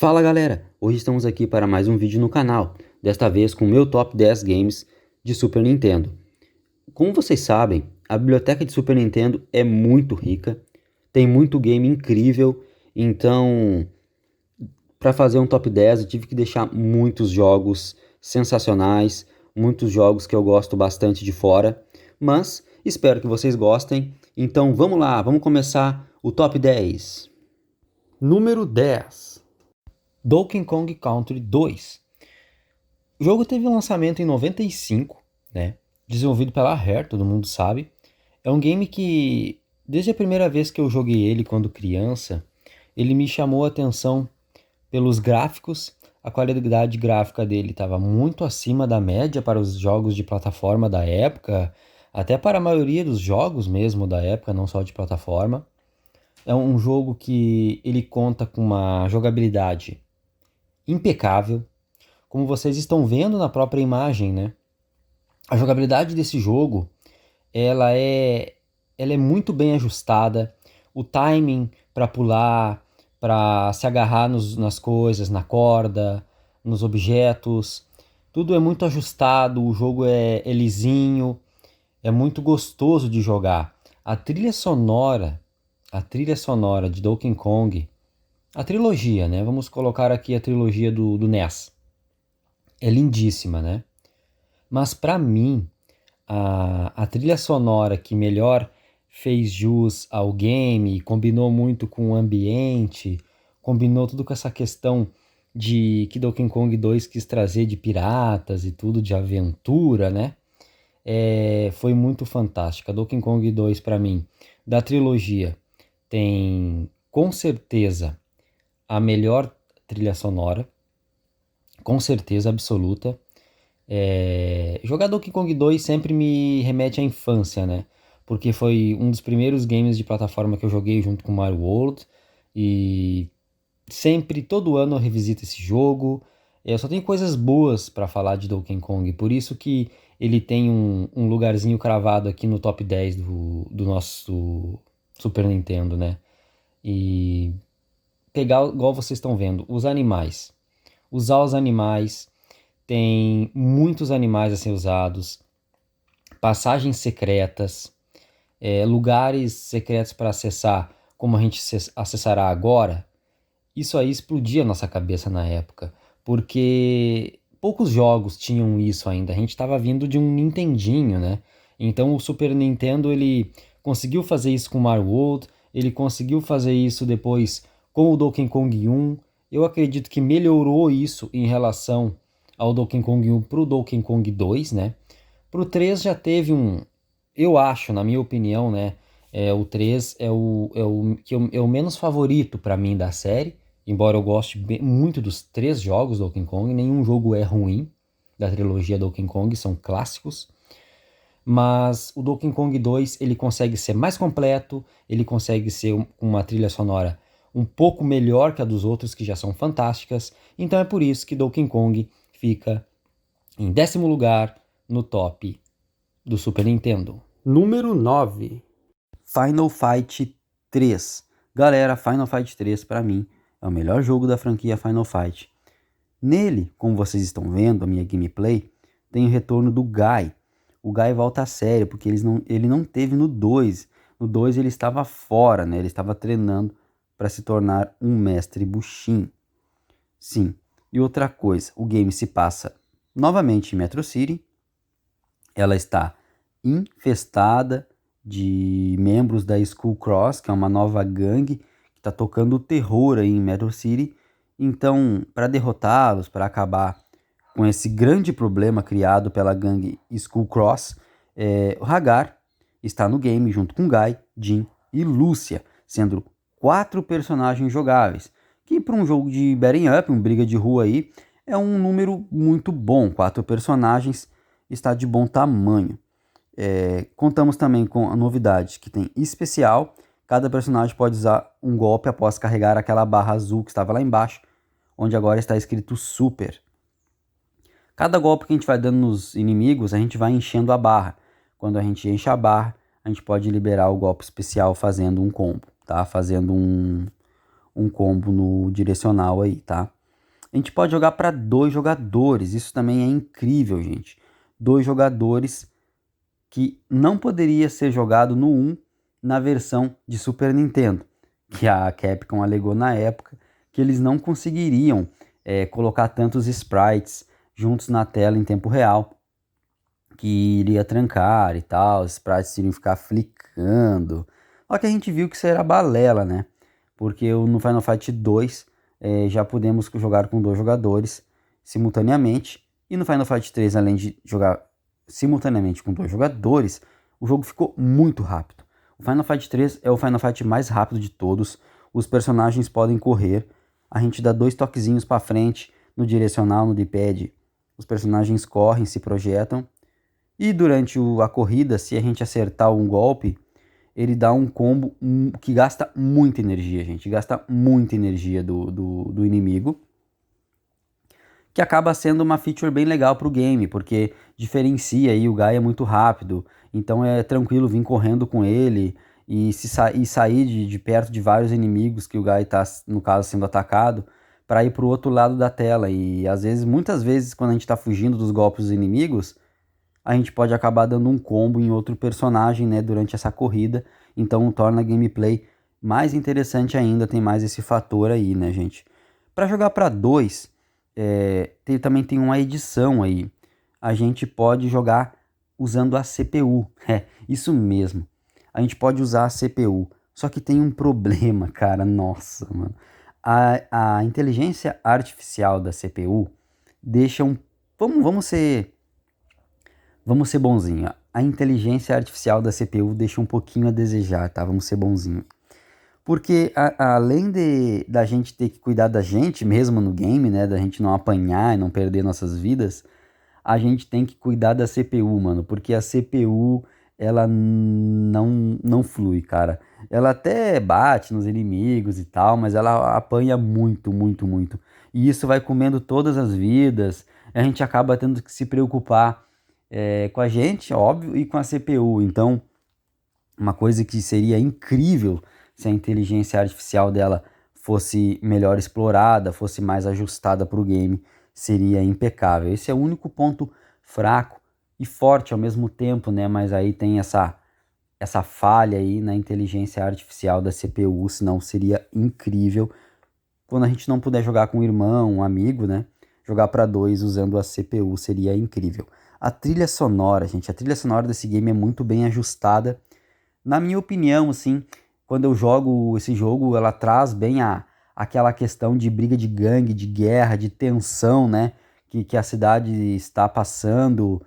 Fala galera, hoje estamos aqui para mais um vídeo no canal, desta vez com o meu top 10 games de Super Nintendo. Como vocês sabem, a biblioteca de Super Nintendo é muito rica, tem muito game incrível, então para fazer um top 10 eu tive que deixar muitos jogos sensacionais, muitos jogos que eu gosto bastante de fora, mas espero que vocês gostem, então vamos lá, vamos começar o top 10. Número 10. Donkey Kong Country 2. O jogo teve um lançamento em 95, né? Desenvolvido pela Rare, todo mundo sabe. É um game que, desde a primeira vez que eu joguei ele quando criança, ele me chamou a atenção pelos gráficos. A qualidade gráfica dele estava muito acima da média para os jogos de plataforma da época, até para a maioria dos jogos mesmo da época, não só de plataforma. É um jogo que ele conta com uma jogabilidade impecável, como vocês estão vendo na própria imagem, né? A jogabilidade desse jogo, ela é muito bem ajustada. O timing para pular, para se agarrar nas coisas, na corda, nos objetos, tudo é muito ajustado. O jogo é lisinho, é muito gostoso de jogar. A trilha sonora de Donkey Kong, a trilogia, né? Vamos colocar aqui a trilogia do NES. É lindíssima, né? Mas para mim, a trilha sonora que melhor fez jus ao game, combinou muito com o ambiente, combinou tudo com essa questão de que Donkey Kong 2 quis trazer de piratas e tudo, de aventura, né? Foi muito fantástica. Donkey Kong 2 para mim, da trilogia, tem com certeza a melhor trilha sonora, com certeza absoluta. Jogar Donkey Kong 2 sempre me remete à infância, né? Porque foi um dos primeiros games de plataforma que eu joguei junto com Mario World. E sempre, todo ano eu revisito esse jogo. Eu só tenho coisas boas para falar de Donkey Kong. Por isso que ele tem um lugarzinho cravado aqui no top 10 do nosso Super Nintendo, né? E pegar, igual vocês estão vendo, os animais. Usar os animais. Tem muitos animais a ser usados, passagens secretas, lugares secretos para acessar, como a gente acessará agora. Isso aí explodia a nossa cabeça na época, porque poucos jogos tinham isso ainda. A gente estava vindo de um Nintendinho, né? Então o Super Nintendo ele conseguiu fazer isso com Mario World, ele conseguiu fazer isso depois com o Donkey Kong 1. Eu acredito que melhorou isso em relação ao Donkey Kong 1 pro Donkey Kong 2, né? Pro 3 já teve eu acho, na minha opinião, né? O 3 é o menos favorito para mim da série, embora eu goste muito dos três jogos do Donkey Kong, nenhum jogo é ruim da trilogia Donkey Kong, são clássicos. Mas o Donkey Kong 2 ele consegue ser mais completo, ele consegue ser uma trilha sonora um pouco melhor que a dos outros, que já são fantásticas. Então é por isso que Donkey Kong fica em 10º lugar no top do Super Nintendo. Número 9. Final Fight 3. Galera, Final Fight 3 para mim é o melhor jogo da franquia Final Fight. Nele, como vocês estão vendo, a minha gameplay, tem o retorno do Guy. O Guy volta a sério, porque ele não teve no 2. No 2 ele estava fora, né? Ele estava treinando para se tornar um mestre Bushin. Sim, e outra coisa, o game se passa novamente em Metro City. Ela está infestada de membros da Skull Cross, que é uma nova gangue que está tocando o terror aí em Metro City. Então, para derrotá-los, para acabar com esse grande problema criado pela gangue Skull Cross, o Hagar está no game junto com Guy, Jin e Lúcia, sendo 4 personagens jogáveis, que para um jogo de beat'em up, um briga de rua aí, é um número muito bom. 4 personagens está de bom tamanho. Contamos também com a novidade que tem especial. Cada personagem pode usar um golpe após carregar aquela barra azul que estava lá embaixo, onde agora está escrito Super. Cada golpe que a gente vai dando nos inimigos, a gente vai enchendo a barra. Quando a gente enche a barra, a gente pode liberar o golpe especial fazendo um combo, tá? Fazendo um combo no direcional aí, tá? A gente pode jogar para 2 jogadores, isso também é incrível, gente. 2 jogadores que não poderia ser jogado no 1 na versão de Super Nintendo, que a Capcom alegou na época que eles não conseguiriam colocar tantos sprites juntos na tela em tempo real, que iria trancar e tal, os sprites iriam ficar flicando. Só que a gente viu que isso era balela, né? Porque no Final Fight 2 já podemos jogar com 2 jogadores simultaneamente, e no Final Fight 3, além de jogar simultaneamente com 2 jogadores, o jogo ficou muito rápido. O Final Fight 3 é o Final Fight mais rápido de todos, os personagens podem correr, a gente dá 2 toquezinhos para frente no direcional, no D-pad, os personagens correm, se projetam, e durante a corrida, se a gente acertar um golpe, ele dá um combo que gasta muita energia, gente. Gasta muita energia do inimigo. Que acaba sendo uma feature bem legal pro game, porque diferencia aí, o Guy é muito rápido. Então é tranquilo vir correndo com ele e sair de perto de vários inimigos que o Guy tá, no caso, sendo atacado, para ir pro outro lado da tela. E às vezes, muitas vezes, quando a gente tá fugindo dos golpes dos inimigos, a gente pode acabar dando um combo em outro personagem, né, durante essa corrida, então torna a gameplay mais interessante ainda, tem mais esse fator aí, né, gente. Para jogar para dois, também tem uma edição aí, a gente pode jogar usando a CPU, isso mesmo, a gente pode usar a CPU, só que tem um problema, cara, nossa, mano. A inteligência artificial da CPU deixa um... Vamos ser bonzinho. A inteligência artificial da CPU deixa um pouquinho a desejar, tá? Vamos ser bonzinho. Porque além da gente ter que cuidar da gente mesmo no game, né? Da gente não apanhar e não perder nossas vidas, a gente tem que cuidar da CPU, mano. Porque a CPU, ela não flui, cara. Ela até bate nos inimigos e tal, mas ela apanha muito, muito, muito. E isso vai comendo todas as vidas. A gente acaba tendo que se preocupar com a gente, óbvio, e com a CPU. Então, uma coisa que seria incrível se a inteligência artificial dela fosse melhor explorada, fosse mais ajustada para o game, seria impecável. Esse é o único ponto fraco e forte ao mesmo tempo, né? Mas aí tem essa falha aí na inteligência artificial da CPU, senão seria incrível quando a gente não puder jogar com um irmão, um amigo, né? Jogar para dois usando a CPU seria incrível. A trilha sonora, gente, a trilha sonora desse game é muito bem ajustada. Na minha opinião, assim, quando eu jogo esse jogo, ela traz bem aquela questão de briga de gangue, de guerra, de tensão, né? Que a cidade está passando,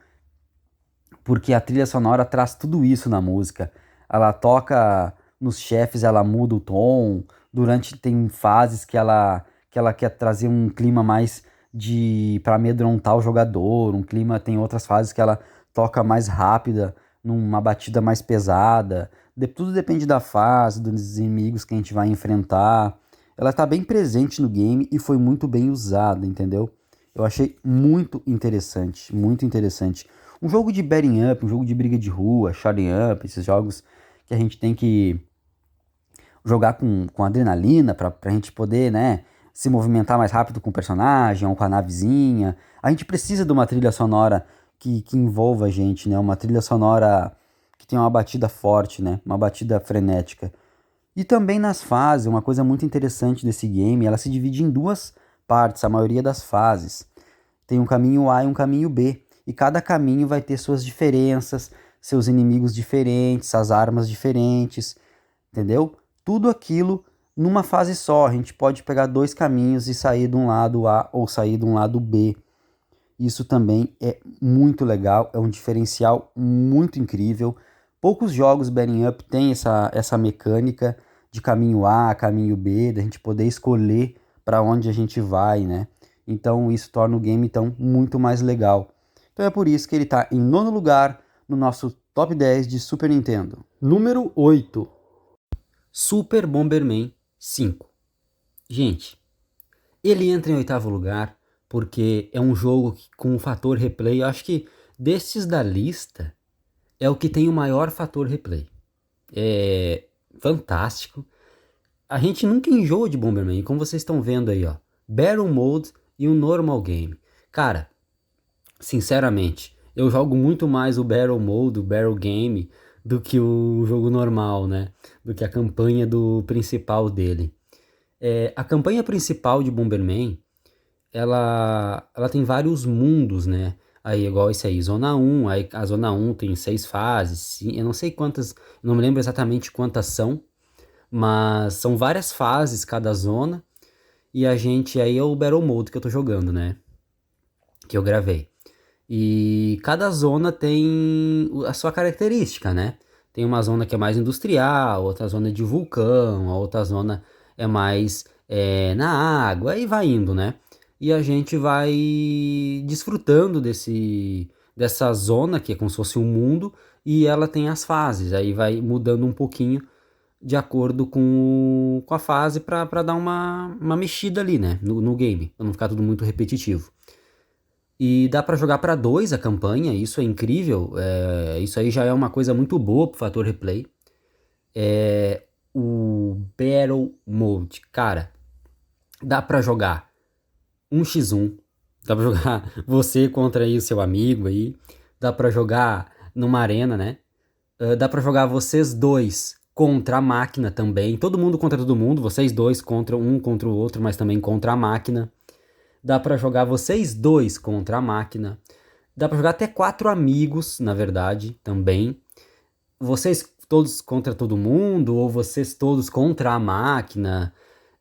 porque a trilha sonora traz tudo isso na música. Ela toca nos chefes, ela muda o tom. Durante tem fases que ela quer trazer um clima mais de para amedrontar o jogador, um clima, tem outras fases que ela toca mais rápida, numa batida mais pesada. Tudo depende da fase, dos inimigos que a gente vai enfrentar. Ela está bem presente no game e foi muito bem usada, entendeu? Eu achei muito interessante, muito interessante. Um jogo de beating up, um jogo de briga de rua, shooting up, esses jogos que a gente tem que jogar com adrenalina pra gente poder, né, se movimentar mais rápido com o personagem ou com a navezinha. A gente precisa de uma trilha sonora que envolva a gente, né, uma trilha sonora que tenha uma batida forte, né, uma batida frenética. E também nas fases, uma coisa muito interessante desse game, ela se divide em 2 partes, a maioria das fases. Tem um caminho A e um caminho B. E cada caminho vai ter suas diferenças, seus inimigos diferentes, as armas diferentes, entendeu? Tudo aquilo numa fase só. A gente pode pegar 2 caminhos e sair de um lado A ou sair de um lado B. Isso também é muito legal, é um diferencial muito incrível. Poucos jogos beating up têm essa mecânica de caminho A, caminho B, da gente poder escolher para onde a gente vai, né? Então isso torna o game então muito mais legal. Então é por isso que ele está em nono lugar no nosso top 10 de Super Nintendo. Número 8. Super Bomberman 5. Gente, ele entra em oitavo lugar porque é um jogo que, com o fator replay, eu acho que desses da lista é o que tem o maior fator replay. É fantástico. a gente nunca enjoa de Bomberman, como vocês estão vendo aí, ó. Battle Mode e o Normal Game. Cara, sinceramente, eu jogo muito mais o Battle Mode, o Battle Game, do que o jogo normal, né? Do que a campanha do principal dele. A campanha principal de Bomberman, ela tem vários mundos, né? Aí, igual esse aí, Zona 1, aí a Zona 1 tem 6 fases, eu não sei quantas, não me lembro exatamente quantas são, mas são várias fases cada zona, e a gente, aí é o Battle Mode que eu tô jogando, né? Que eu gravei. E cada zona tem a sua característica, né? Tem uma zona que é mais industrial, outra zona de vulcão, a outra zona é mais na água, aí vai indo, né? E a gente vai desfrutando dessa zona, que é como se fosse um mundo, e ela tem as fases, aí vai mudando um pouquinho de acordo com a fase para dar uma mexida ali, né? No game, pra não ficar tudo muito repetitivo. E dá pra jogar pra dois a campanha, isso é incrível. Isso aí já é uma coisa muito boa pro fator replay. O Battle Mode, cara, dá pra jogar 1x1, dá pra jogar você contra aí o seu amigo aí, dá pra jogar numa arena, né? Dá pra jogar vocês dois contra a máquina também, todo mundo contra todo mundo, vocês dois contra um contra o outro, mas também contra a máquina. Dá pra jogar vocês dois contra a máquina. Dá pra jogar até 4 amigos, na verdade, também. Vocês todos contra todo mundo, ou vocês todos contra a máquina.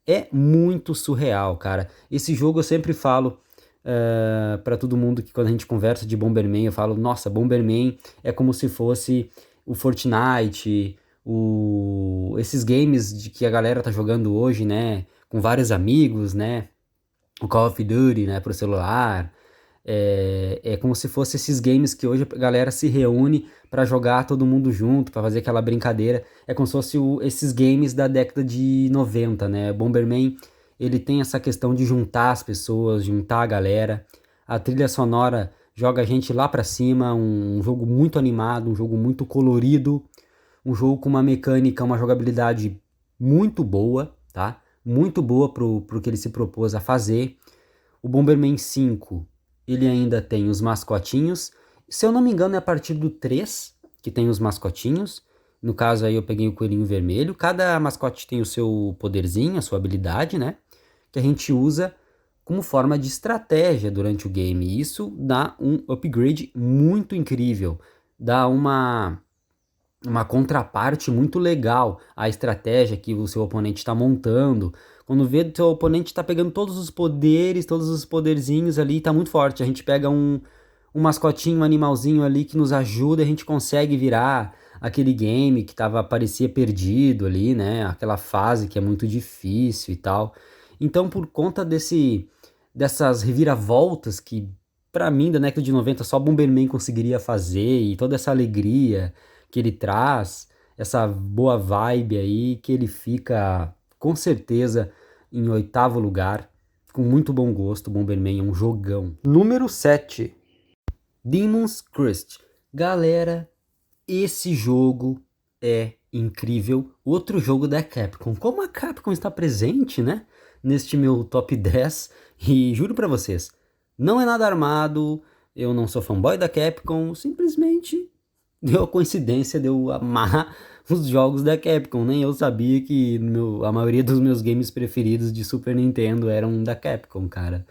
É muito surreal, cara. Esse jogo eu sempre falo pra todo mundo que quando a gente conversa de Bomberman, eu falo, nossa, Bomberman é como se fosse o Fortnite, esses games de que a galera tá jogando hoje, né? Com vários amigos, né? O Call of Duty, né, pro celular. É como se fosse esses games que hoje a galera se reúne pra jogar todo mundo junto, pra fazer aquela brincadeira. É como se fosse esses games da década de 90, né? Bomberman, ele tem essa questão de juntar as pessoas, juntar a galera. A trilha sonora joga a gente lá pra cima, um jogo muito animado, um jogo muito colorido, um jogo com uma mecânica, uma jogabilidade muito boa, tá? Muito boa pro que ele se propôs a fazer. O Bomberman 5, ele ainda tem os mascotinhos. Se eu não me engano, é a partir do 3 que tem os mascotinhos. No caso aí eu peguei o coelhinho vermelho. Cada mascote tem o seu poderzinho, a sua habilidade, né? Que a gente usa como forma de estratégia durante o game. E isso dá um upgrade muito incrível. Dá uma contraparte muito legal à estratégia que o seu oponente está montando. Quando vê o seu oponente está pegando todos os poderes, todos os poderzinhos ali, está muito forte. A gente pega um mascotinho, um animalzinho ali que nos ajuda, a gente consegue virar aquele game que parecia perdido ali, né? Aquela fase que é muito difícil e tal. Então, por conta dessas reviravoltas que, pra mim, da década de 90 só Bomberman conseguiria fazer, e toda essa alegria que ele traz, essa boa vibe aí, que ele fica com certeza em 8º lugar, com muito bom gosto. Bomberman é um jogão. Número 7, Demon's Crest. Galera, esse jogo é incrível. Outro jogo da Capcom. Como a Capcom está presente, né? Neste meu top 10. E juro pra vocês, não é nada armado. Eu não sou fanboy da Capcom. Simplesmente deu a coincidência de eu amar os jogos da Capcom. Nem eu sabia que a maioria dos meus games preferidos de Super Nintendo eram da Capcom, cara.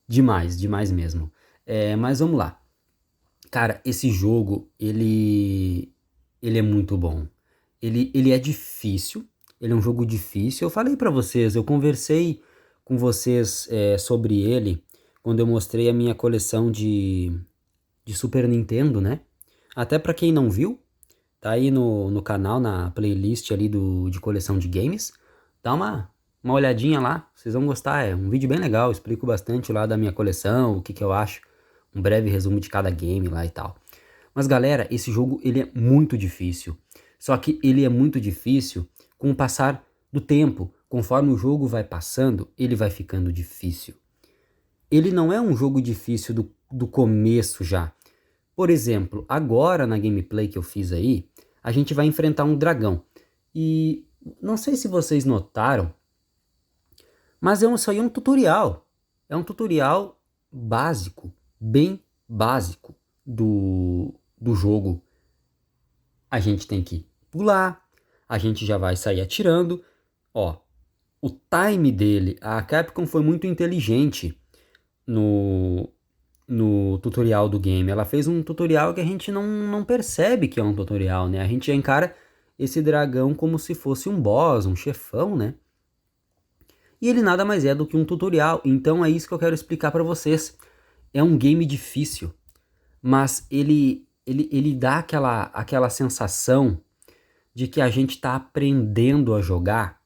Demais, demais mesmo. Mas vamos lá. Cara, esse jogo, ele é muito bom. Ele é difícil, ele é um jogo difícil. Eu falei pra vocês, eu conversei com vocês sobre ele quando eu mostrei a minha coleção de Super Nintendo, né? Até pra quem não viu, tá aí no canal, na playlist ali de coleção de games. Dá uma olhadinha lá, vocês vão gostar. É um vídeo bem legal, explico bastante lá da minha coleção, o que eu acho. Um breve resumo de cada game lá e tal. Mas galera, esse jogo ele é muito difícil. Só que ele é muito difícil com o passar do tempo. Conforme o jogo vai passando, ele vai ficando difícil. Ele não é um jogo difícil do começo já. Por exemplo, agora na gameplay que eu fiz aí, a gente vai enfrentar um dragão. E Não sei se vocês notaram, mas isso aí é um tutorial. É um tutorial básico, bem básico do jogo. A gente tem que pular, a gente já vai sair atirando. Ó, o time dele, a Capcom foi muito inteligente no tutorial do game. Ela fez um tutorial que a gente não percebe que é um tutorial, né? A gente já encara esse dragão como se fosse um boss, um chefão, né? E ele nada mais é do que um tutorial. Então é isso que eu quero explicar para vocês. É um game difícil, mas ele dá aquela sensação de que a gente está aprendendo a jogar.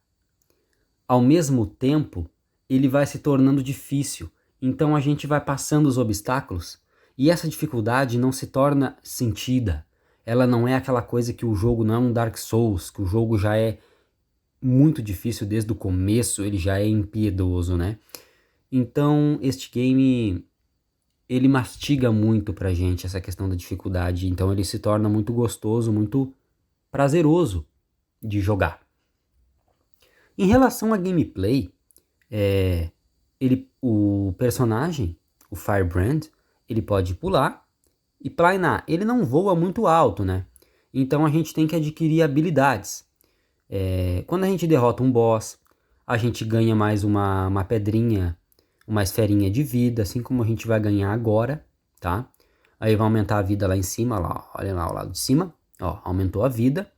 Ao mesmo tempo, ele vai se tornando difícil. Então a gente vai passando os obstáculos e essa dificuldade não se torna sentida. Ela não é aquela coisa que o jogo não é um Dark Souls, que o jogo já é muito difícil desde o começo, ele já é impiedoso, né? Então este game, ele mastiga muito pra gente essa questão da dificuldade. Então ele se torna muito gostoso, muito prazeroso de jogar. Em relação à gameplay, o personagem, o Firebrand, ele pode pular e planar. Ele não voa muito alto, né? Então a gente tem que adquirir habilidades. Quando a gente derrota um boss, a gente ganha mais uma pedrinha, uma esferinha de vida, assim como a gente vai ganhar agora, tá? Aí vai aumentar a vida lá em cima, lá, olha lá ao lado de cima, ó, aumentou a vida.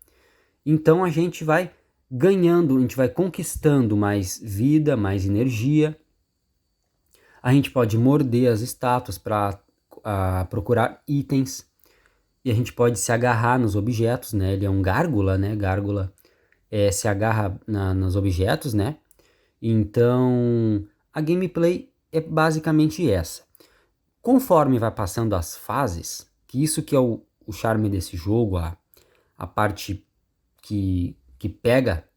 Então a gente vai ganhando, a gente vai conquistando mais vida, mais energia. A gente pode morder as estátuas para procurar itens. E a gente pode se agarrar nos objetos, né? Ele é um gárgula, né? Gárgula se agarra nos objetos, né? Então, a gameplay é basicamente essa. Conforme vai passando as fases, que isso que é o charme desse jogo, a parte que pega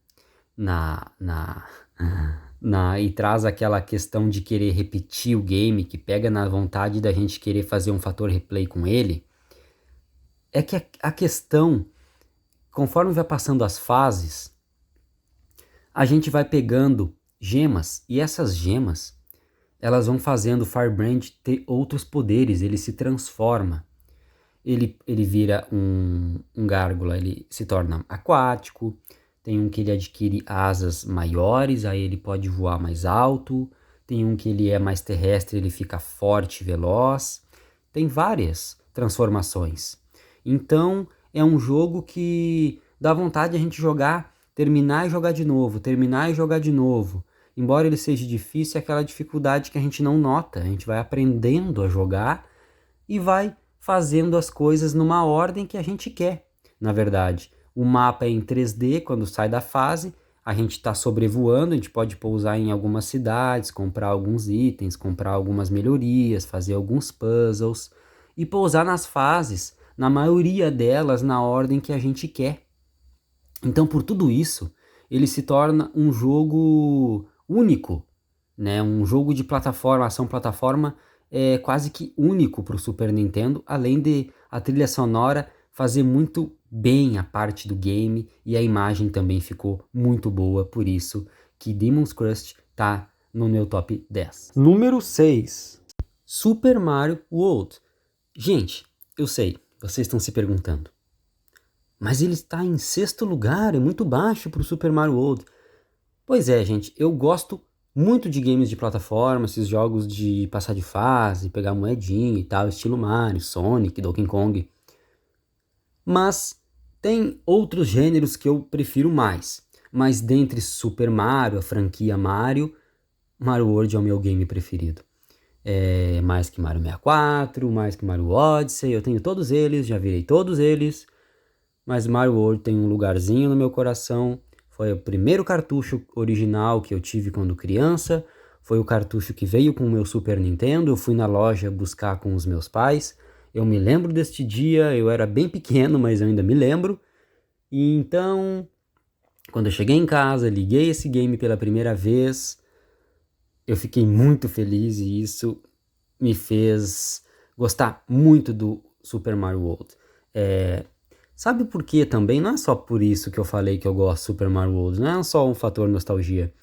e traz aquela questão de querer repetir o game, que pega na vontade da gente querer fazer um fator replay com ele, é que a questão, conforme vai passando as fases, a gente vai pegando gemas, e essas gemas, elas vão fazendo o Firebrand ter outros poderes, ele se transforma. Ele vira um gárgula, ele se torna aquático, tem um que ele adquire asas maiores, aí ele pode voar mais alto, tem um que ele é mais terrestre, ele fica forte e veloz, tem várias transformações. Então é um jogo que dá vontade de a gente jogar, terminar e jogar de novo, terminar e jogar de novo. Embora ele seja difícil, é aquela dificuldade que a gente não nota, a gente vai aprendendo a jogar e vai fazendo as coisas numa ordem que a gente quer, na verdade. O mapa é em 3D, quando sai da fase, a gente está sobrevoando, a gente pode pousar em algumas cidades, comprar alguns itens, comprar algumas melhorias, fazer alguns puzzles e pousar nas fases, na maioria delas na ordem que a gente quer. Então, por tudo isso, ele se torna um jogo único, né? Um jogo de plataforma, ação plataforma, quase que único para o Super Nintendo, além de a trilha sonora fazer muito bem a parte do game e a imagem também ficou muito boa, por isso que Demon's Crust tá no meu top 10. Número 6. Super Mario World. Gente, eu sei, vocês estão se perguntando, mas ele está em sexto lugar, é muito baixo para o Super Mario World. Pois é, gente, eu gosto muito de games de plataforma, esses jogos de passar de fase, pegar moedinha e tal, estilo Mario, Sonic, Donkey Kong. Mas tem outros gêneros que eu prefiro mais. Mas dentre Super Mario, a franquia Mario, Mario World é o meu game preferido. Mais que Mario 64, mais que Mario Odyssey, eu tenho todos eles, já virei todos eles. Mas Mario World tem um lugarzinho no meu coração. Foi o primeiro cartucho original que eu tive quando criança. Foi o cartucho que veio com o meu Super Nintendo. Eu fui na loja buscar com os meus pais. Eu me lembro deste dia, eu era bem pequeno, mas eu ainda me lembro. E então, quando eu cheguei em casa, liguei esse game pela primeira vez, eu fiquei muito feliz e isso me fez gostar muito do Super Mario World. Sabe por quê também? Não é só por isso que eu falei que eu gosto de Super Mario World, não é só um fator nostalgia.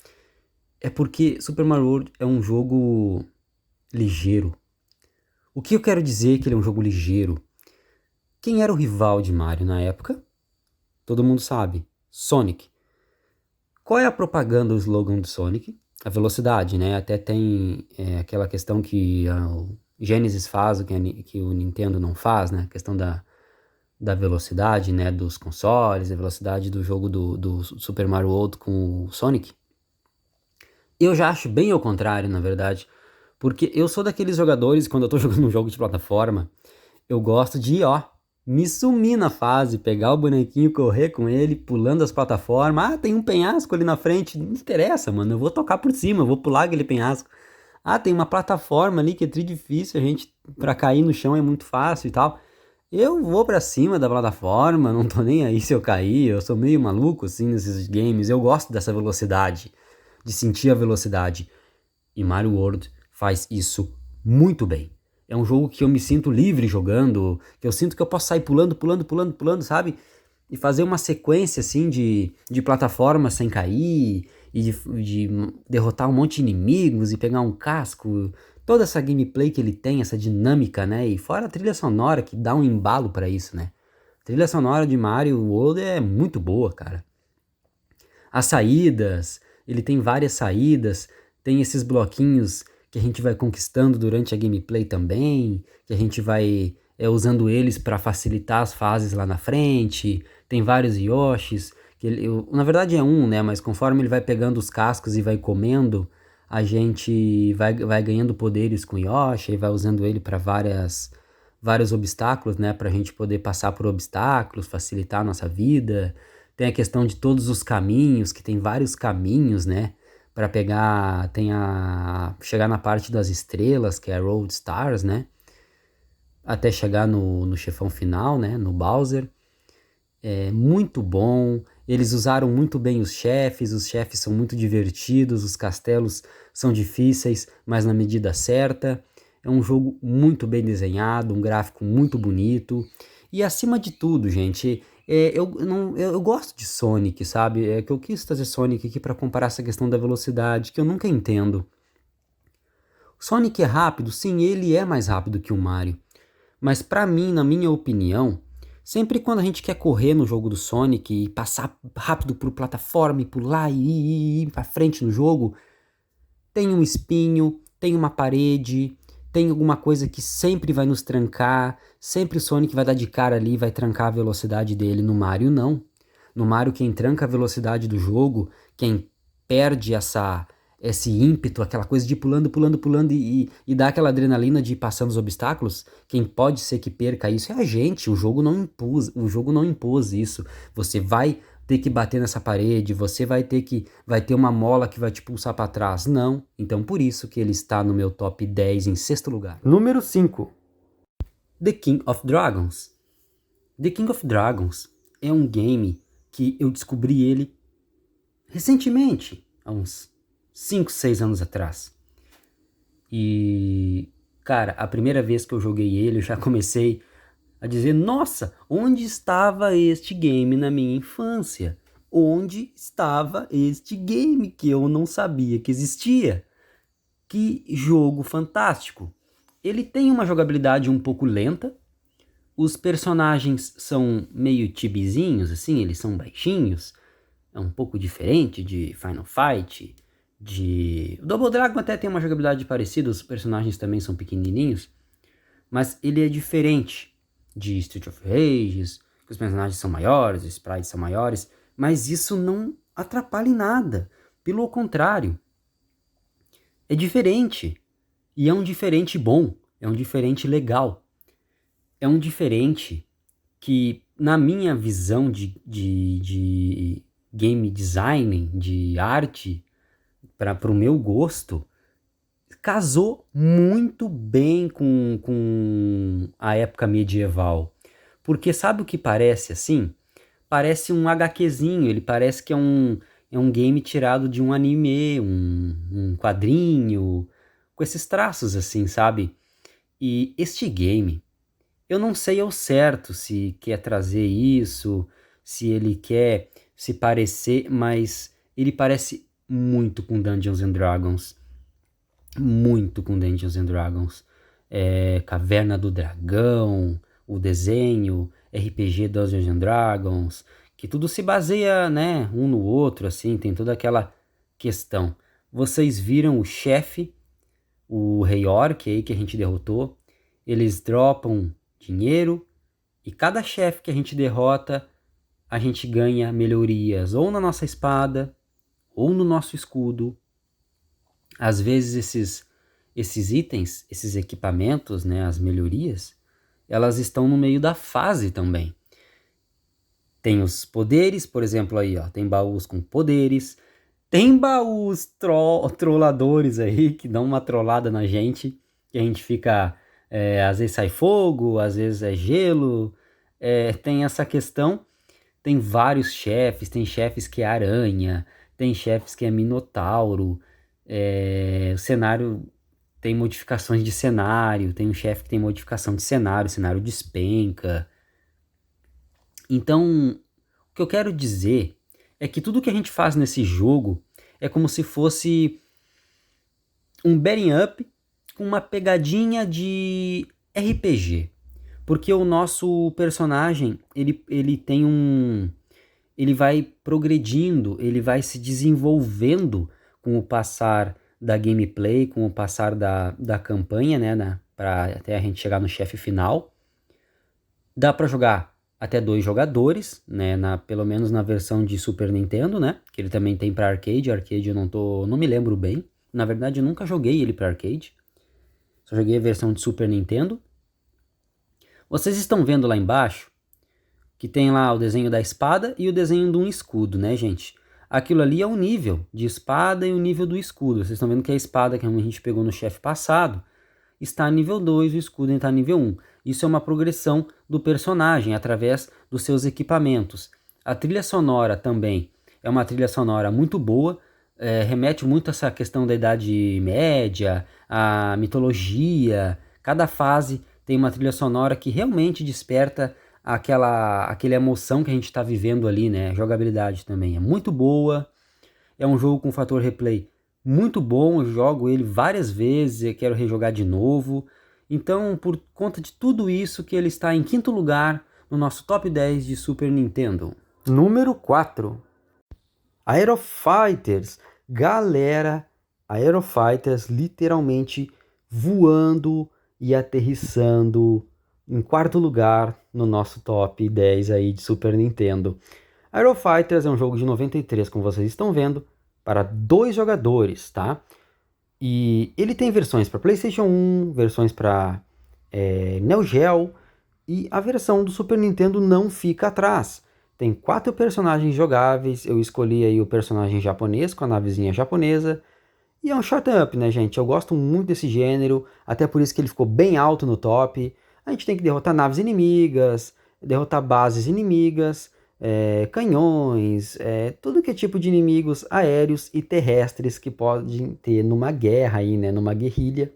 É porque Super Mario World é um jogo ligeiro. O que eu quero dizer que ele é um jogo ligeiro? Quem era o rival de Mario na época? Todo mundo sabe. Sonic. Qual é a propaganda, o slogan do Sonic? A velocidade, né? Até tem aquela questão que o Genesis faz, o que o Nintendo não faz, né? A questão da velocidade, né? Dos consoles, a velocidade do jogo do Super Mario World com o Sonic. Eu já acho bem ao contrário, na verdade. Porque eu sou daqueles jogadores, quando eu tô jogando um jogo de plataforma, eu gosto de, me sumir na fase, pegar o bonequinho, correr com ele, pulando as plataformas. Ah, tem um penhasco ali na frente. Não interessa, mano. Eu vou tocar por cima, eu vou pular aquele penhasco. Ah, tem uma plataforma ali que é tri difícil, pra cair no chão é muito fácil e tal. Eu vou pra cima da plataforma, não tô nem aí se eu cair, eu sou meio maluco assim nesses games. Eu gosto dessa velocidade, de sentir a velocidade. E Mario World faz isso muito bem. É um jogo que eu me sinto livre jogando, que eu sinto que eu posso sair pulando, pulando, pulando, pulando, sabe? E fazer uma sequência assim de plataformas sem cair, e de derrotar um monte de inimigos e pegar um casco. Toda essa gameplay que ele tem, essa dinâmica, né? E fora a trilha sonora que dá um embalo pra isso, né? A trilha sonora de Mario World é muito boa, cara. As saídas, ele tem várias saídas, tem esses bloquinhos que a gente vai conquistando durante a gameplay também, que a gente vai usando eles para facilitar as fases lá na frente. Tem vários Yoshis, na verdade é um, né? Mas conforme ele vai pegando os cascos e vai comendo, a gente vai ganhando poderes com Yoshi e vai usando ele para vários obstáculos, né? Pra gente poder passar por obstáculos, facilitar a nossa vida. Tem a questão de todos os caminhos, que tem vários caminhos, né? Para pegar, chegar na parte das estrelas, que é a Road Stars, né? Até chegar no chefão final, né? No Bowser. É muito bom. Eles usaram muito bem os chefes são muito divertidos, os castelos são difíceis, mas na medida certa. É um jogo muito bem desenhado, um gráfico muito bonito. E acima de tudo, gente, eu gosto de Sonic, sabe? É que eu quis trazer Sonic aqui para comparar essa questão da velocidade, que eu nunca entendo. Sonic é rápido? Sim, ele é mais rápido que o Mario. Mas pra mim, na minha opinião, sempre quando a gente quer correr no jogo do Sonic e passar rápido por plataforma e pular e ir pra frente no jogo, tem um espinho, tem uma parede, tem alguma coisa que sempre vai nos trancar, sempre o Sonic vai dar de cara ali e vai trancar a velocidade dele. No Mario, não. No Mario, quem tranca a velocidade do jogo, quem perde esse ímpeto, aquela coisa de ir pulando, pulando, pulando e dá aquela adrenalina de ir passando os obstáculos, quem pode ser que perca isso é a gente. O jogo não impôs isso. Você vai ter que bater nessa parede, você vai ter uma mola que vai te pulsar para trás. Não. Então por isso que ele está no meu top 10 em sexto lugar. Número 5. The King of Dragons. The King of Dragons é um game que eu descobri ele recentemente, há uns 5, 6 anos atrás. E, cara, a primeira vez que eu joguei ele, eu já comecei a dizer, nossa, onde estava este game na minha infância? Onde estava este game que eu não sabia que existia? Que jogo fantástico! Ele tem uma jogabilidade um pouco lenta, os personagens são meio tibizinhos, assim, eles são baixinhos, é um pouco diferente de Final Fight, o Double Dragon até tem uma jogabilidade parecida, os personagens também são pequenininhos, mas ele é diferente de Street of Rage, que os personagens são maiores, os sprites são maiores, mas isso não atrapalha em nada, pelo contrário, é diferente, e é um diferente bom, é um diferente legal, é um diferente que, na minha visão de game design, de arte, para o meu gosto, casou muito bem com a época medieval. Porque sabe o que parece assim? Parece um HQzinho, ele parece que é um game tirado de um anime, um quadrinho, com esses traços assim, sabe? E este game, Eu não sei ao certo se quer trazer isso, se ele quer se parecer, mas ele parece muito com Dungeons and Dragons. Muito com Dungeons and Dragons. Caverna do Dragão, o desenho, RPG Dungeons and Dragons, que tudo se baseia, né, um no outro, assim, tem toda aquela questão. Vocês viram o chefe, o Rei Orc aí que a gente derrotou, eles dropam dinheiro e cada chefe que a gente derrota, a gente ganha melhorias ou na nossa espada ou no nosso escudo. Às vezes esses itens, esses equipamentos, né, as melhorias, elas estão no meio da fase também. Tem os poderes, por exemplo, aí, ó, tem baús com poderes, tem baús trolladores aí que dão uma trollada na gente, que a gente fica, às vezes sai fogo, às vezes é gelo, tem essa questão. Tem vários chefes, tem chefes que é aranha, tem chefes que é minotauro, o cenário tem modificações de cenário, tem um chefe que tem modificação de cenário, cenário despenca. Então, o que eu quero dizer é que tudo que a gente faz nesse jogo é como se fosse um beating up com uma pegadinha de RPG. Porque o nosso personagem, ele tem um... ele vai progredindo, ele vai se desenvolvendo com o passar da gameplay, com o passar da campanha, né, para até a gente chegar no chefe final. Dá para jogar até 2 jogadores, né, pelo menos na versão de Super Nintendo, né, que ele também tem para arcade. Arcade eu não me lembro bem. Na verdade eu nunca joguei ele para arcade. Só joguei a versão de Super Nintendo. Vocês estão vendo lá embaixo que tem lá o desenho da espada e o desenho de um escudo, né, gente? Aquilo ali é o nível de espada e o nível do escudo. Vocês estão vendo que a espada que a gente pegou no chefe passado está nível 2, o escudo está nível 1. Isso é uma progressão do personagem através dos seus equipamentos. A trilha sonora também é uma trilha sonora muito boa, remete muito a essa questão da Idade Média, a mitologia. Cada fase tem uma trilha sonora que realmente desperta aquela emoção que a gente está vivendo ali, né? A jogabilidade também é muito boa. É um jogo com fator replay muito bom. Eu jogo ele várias vezes e quero rejogar de novo. Então, por conta de tudo isso, que ele está em 5º lugar no nosso top 10 de Super Nintendo. Número 4. Aero Fighters. Galera, Aero Fighters literalmente voando e aterrissando em 4º lugar no nosso top 10 aí de Super Nintendo. Aero Fighters é um jogo de 93, como vocês estão vendo, para 2 jogadores, tá? E ele tem versões para PlayStation 1, versões para Neo Geo, e a versão do Super Nintendo não fica atrás. Tem 4 personagens jogáveis. Eu escolhi aí o personagem japonês com a navezinha japonesa. E é um shot up, né, gente? Eu gosto muito desse gênero, até por isso que ele ficou bem alto no top. A gente tem que derrotar naves inimigas, derrotar bases inimigas, canhões, tudo que é tipo de inimigos aéreos e terrestres que podem ter numa guerra aí, né, numa guerrilha.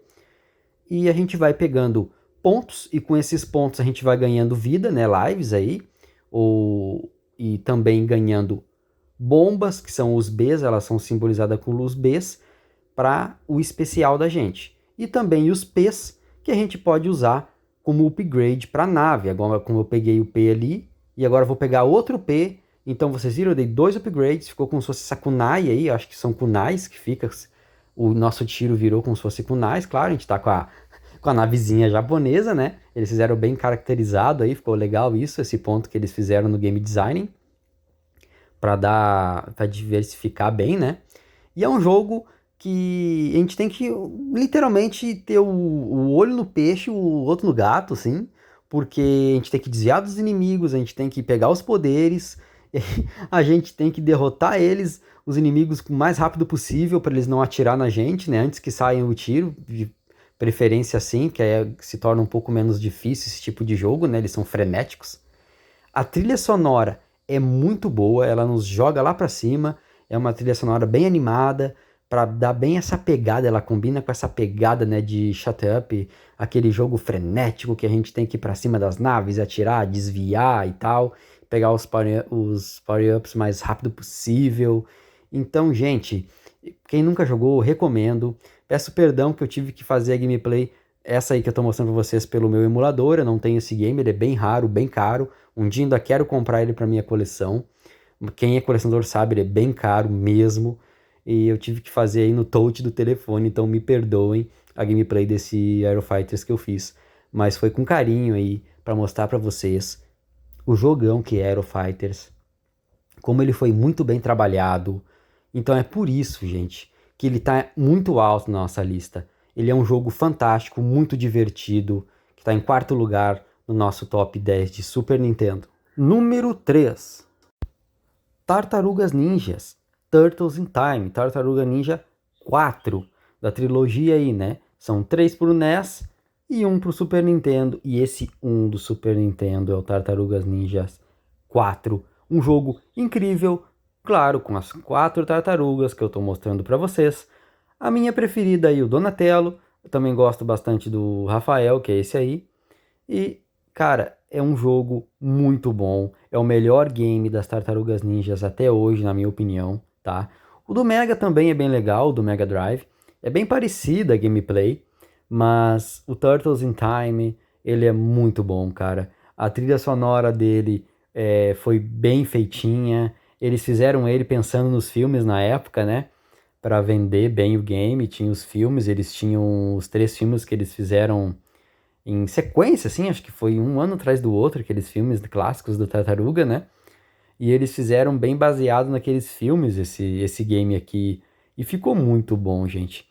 E a gente vai pegando pontos, e com esses pontos a gente vai ganhando vida, né, lives aí, e também ganhando bombas, que são os Bs, elas são simbolizadas com luz Bs, para o especial da gente. E também os Ps, que a gente pode usar como upgrade para a nave. Agora, como eu peguei o P ali, e agora eu vou pegar outro P. Então, vocês viram, eu dei 2 upgrades, ficou como se fosse essa kunai aí, acho que são kunais que fica. O nosso tiro virou como se fosse kunais, claro, a gente tá com a navezinha japonesa, né? Eles fizeram bem caracterizado aí, ficou legal isso, esse ponto que eles fizeram no game design, para diversificar bem, né? E é um jogo que a gente tem que literalmente ter o olho no peixe, o outro no gato, assim, porque a gente tem que desviar dos inimigos, a gente tem que pegar os poderes, a gente tem que derrotar eles, os inimigos, o mais rápido possível, para eles não atirar na gente, né, antes que saiam o tiro, de preferência assim, que aí se torna um pouco menos difícil esse tipo de jogo, né, eles são frenéticos. A trilha sonora é muito boa, ela nos joga lá para cima, é uma trilha sonora bem animada, para dar bem essa pegada, ela combina com essa pegada, né, de Shut Up, aquele jogo frenético que a gente tem que ir pra cima das naves, atirar, desviar e tal, pegar os power-ups mais rápido possível. Então, gente, quem nunca jogou, recomendo. Peço perdão que eu tive que fazer a gameplay, essa aí que eu tô mostrando pra vocês pelo meu emulador, eu não tenho esse game, ele é bem raro, bem caro. Um dia ainda quero comprar ele pra minha coleção. Quem é colecionador sabe, ele é bem caro mesmo. E eu tive que fazer aí no touch do telefone, então me perdoem a gameplay desse Aero Fighters que eu fiz. Mas foi com carinho aí pra mostrar pra vocês o jogão que é Aero Fighters, como ele foi muito bem trabalhado. Então é por isso, gente, que ele tá muito alto na nossa lista. Ele é um jogo fantástico, muito divertido, que está em quarto lugar no nosso top 10 de Super Nintendo. Número 3. Tartarugas Ninjas, Turtles in Time, Tartaruga Ninja 4, da trilogia aí, né? São 3 pro NES e 1 pro Super Nintendo. E esse 1 do Super Nintendo é o Tartarugas Ninjas 4. Um jogo incrível, claro, com as 4 tartarugas que eu tô mostrando pra vocês. A minha preferida aí, o Donatello. Eu também gosto bastante do Rafael, que é esse aí. E, cara, é um jogo muito bom. É o melhor game das Tartarugas Ninjas até hoje, na minha opinião, tá? O do Mega também é bem legal, o do Mega Drive. É bem parecida a gameplay, mas o Turtles in Time, ele é muito bom, cara. A trilha sonora dele foi bem feitinha. Eles fizeram ele pensando nos filmes na época, né? Para vender bem o game. Tinha os filmes, eles tinham os 3 filmes que eles fizeram em sequência, assim, acho que foi um ano atrás do outro, aqueles filmes clássicos do Tartaruga, né? E eles fizeram bem baseado naqueles filmes esse game aqui. E ficou muito bom, gente.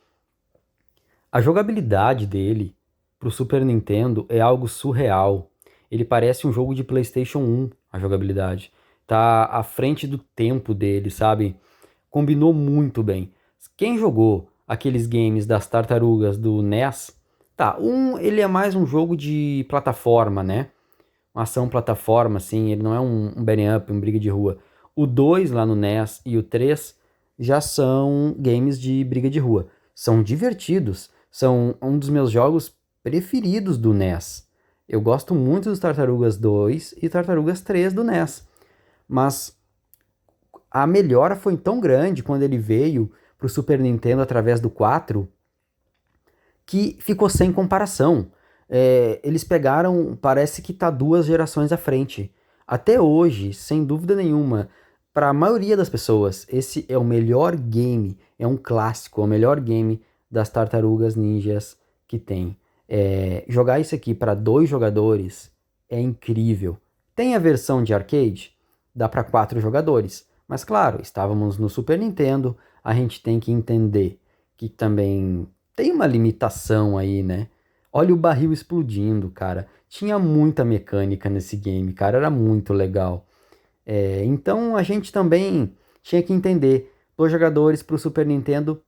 A jogabilidade dele pro Super Nintendo é algo surreal. Ele parece um jogo de PlayStation 1, a jogabilidade. Tá à frente do tempo dele, sabe? Combinou muito bem. Quem jogou aqueles games das tartarugas do NES, tá, ele é mais um jogo de plataforma, né? Uma ação plataforma, assim, ele não é um beat'em up, um briga de rua. O 2 lá no NES e o 3 já são games de briga de rua. São divertidos, são um dos meus jogos preferidos do NES. Eu gosto muito dos Tartarugas 2 e Tartarugas 3 do NES. Mas a melhora foi tão grande quando ele veio pro Super Nintendo através do 4 que ficou sem comparação. Eles pegaram, parece que tá 2 gerações à frente. Até hoje, sem dúvida nenhuma, para a maioria das pessoas, esse é o melhor game, é um clássico, é o melhor game das Tartarugas Ninjas que tem. Jogar isso aqui para 2 jogadores é incrível. Tem a versão de arcade, dá para 4 jogadores. Mas claro, estávamos no Super Nintendo, a gente tem que entender que também tem uma limitação aí, né? Olha o barril explodindo, cara. Tinha muita mecânica nesse game, cara. Era muito legal. Então a gente também tinha que entender. 2 jogadores pro Super Nintendo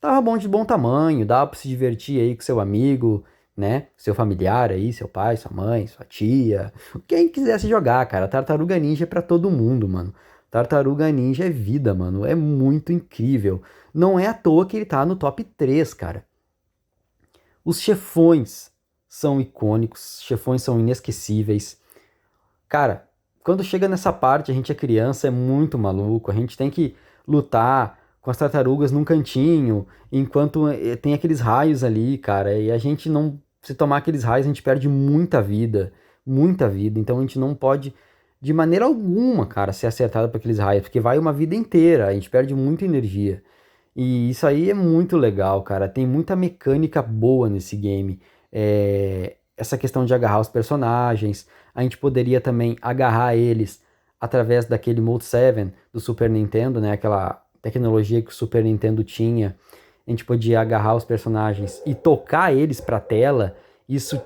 tava bom, de bom tamanho. Dava pra se divertir aí com seu amigo, né? Seu familiar aí, seu pai, sua mãe, sua tia. Quem quisesse jogar, cara. Tartaruga Ninja é pra todo mundo, mano. Tartaruga Ninja é vida, mano. É muito incrível. Não é à toa que ele tá no top 3, cara. Os chefões são icônicos, os chefões são inesquecíveis. Cara, quando chega nessa parte, a gente é criança, é muito maluco. A gente tem que lutar com as tartarugas num cantinho, enquanto tem aqueles raios ali, cara. E a gente não. Se tomar aqueles raios, a gente perde muita vida. Muita vida. Então a gente não pode, de maneira alguma, cara, ser acertado por aqueles raios, porque vai uma vida inteira. A gente perde muita energia. E isso aí é muito legal, cara. Tem muita mecânica boa nesse game. Essa questão de agarrar os personagens. A gente poderia também agarrar eles através daquele Mode 7 do Super Nintendo, né? Aquela tecnologia que o Super Nintendo tinha. A gente podia agarrar os personagens e tocar eles pra tela. Isso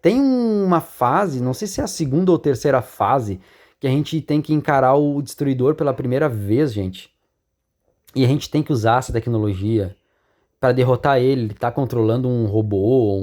tem uma fase, não sei se é a segunda ou terceira fase, que a gente tem que encarar o destruidor pela primeira vez, gente. E a gente tem que usar essa tecnologia para derrotar ele. Ele tá controlando um robô,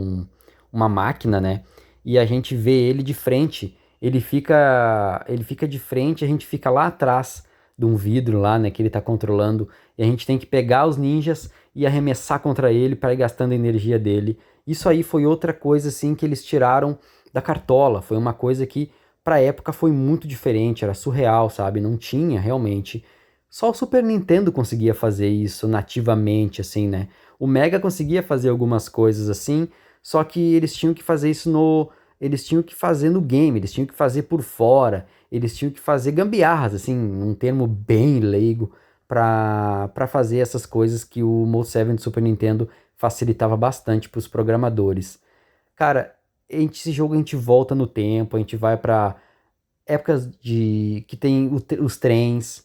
uma máquina, né? E a gente vê ele de frente. Ele fica de frente, a gente fica lá atrás de um vidro lá, né, que ele tá controlando, e a gente tem que pegar os ninjas e arremessar contra ele para ir gastando a energia dele. Isso aí foi outra coisa assim que eles tiraram da cartola, foi uma coisa que pra época foi muito diferente, era surreal, sabe? Não tinha realmente. Só o Super Nintendo conseguia fazer isso nativamente, assim, né? O Mega conseguia fazer algumas coisas assim, só que eles tinham que fazer isso no. Eles tinham que fazer no game, eles tinham que fazer por fora, eles tinham que fazer gambiarras, assim, um termo bem leigo, pra fazer essas coisas que o Mode 7 do Super Nintendo facilitava bastante pros programadores. Cara, esse jogo a gente volta no tempo, a gente vai pra épocas de que tem os trens,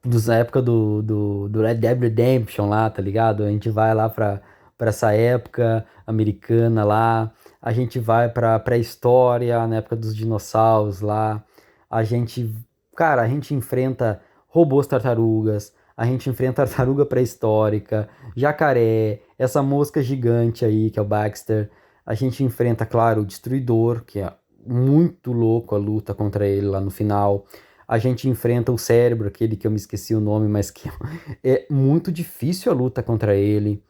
da época do Red Dead Redemption lá, tá ligado? A gente vai lá pra essa época americana lá, a gente vai pra pré-história, na época dos dinossauros lá, a gente, cara, a gente enfrenta robôs tartarugas, a gente enfrenta tartaruga pré-histórica, jacaré, essa mosca gigante aí, que é o Baxter, a gente enfrenta, claro, o Destruidor, que é muito louco a luta contra ele lá no final. A gente enfrenta o cérebro, aquele que eu me esqueci o nome, mas que é muito difícil a luta contra ele.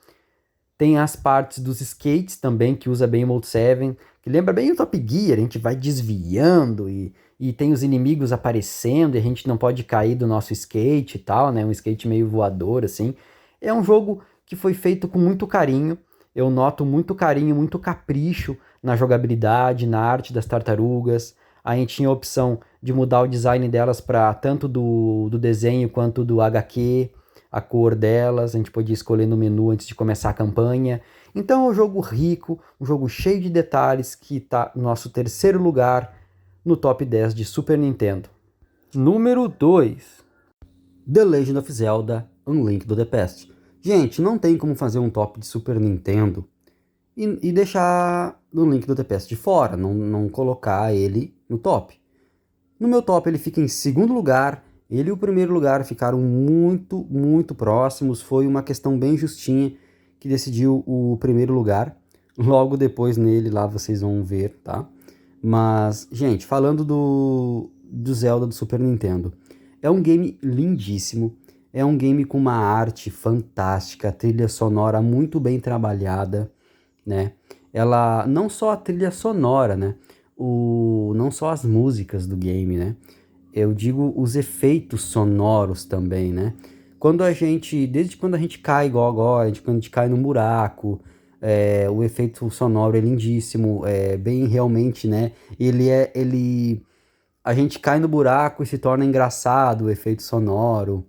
Tem as partes dos skates também, que usa bem o Mode 7, que lembra bem o Top Gear, a gente vai desviando e tem os inimigos aparecendo e a gente não pode cair do nosso skate e tal, né? Um skate meio voador, assim. É um jogo que foi feito com muito carinho, eu noto muito carinho, muito capricho na jogabilidade, na arte das tartarugas. A gente tinha a opção de mudar o design delas para tanto do desenho quanto do HQ, a cor delas, a gente podia escolher no menu antes de começar a campanha. Então é um jogo rico, um jogo cheio de detalhes que está no nosso terceiro lugar no top 10 de Super Nintendo. Número 2, The Legend of Zelda Unlink to the Past. Gente, não tem como fazer um top de Super Nintendo e deixar o Link to the Past de fora, não colocar ele no top. No meu top ele fica em segundo lugar, ele e o primeiro lugar ficaram muito, muito próximos, foi uma questão bem justinha que decidiu o primeiro lugar. Logo depois nele lá vocês vão ver, tá? Mas, gente, falando do Zelda do Super Nintendo, é um game lindíssimo, é um game com uma arte fantástica, trilha sonora muito bem trabalhada, né? Ela, não só a trilha sonora, né? Não só as músicas do game, né? Eu digo os efeitos sonoros também, né? Desde quando a gente cai igual agora, quando a gente cai no buraco, o efeito sonoro é lindíssimo, é bem realmente, né? A gente cai no buraco e se torna engraçado o efeito sonoro,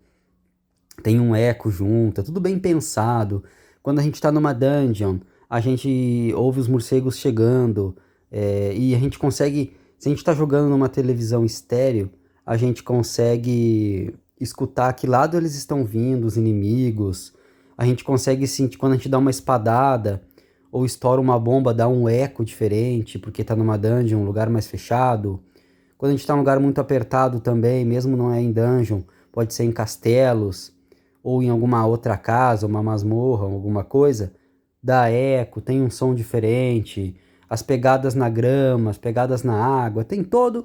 tem um eco junto, é tudo bem pensado. Quando a gente tá numa dungeon, a gente ouve os morcegos chegando, e a gente consegue, se a gente tá jogando numa televisão estéreo, a gente consegue escutar que lado eles estão vindo, os inimigos. A gente consegue sentir quando a gente dá uma espadada ou estoura uma bomba, dá um eco diferente, porque tá numa dungeon, um lugar mais fechado. Quando a gente tá num lugar muito apertado também, mesmo não é em dungeon, pode ser em castelos ou em alguma outra casa, uma masmorra, alguma coisa, dá eco, tem um som diferente, as pegadas na grama, as pegadas na água, tem tudo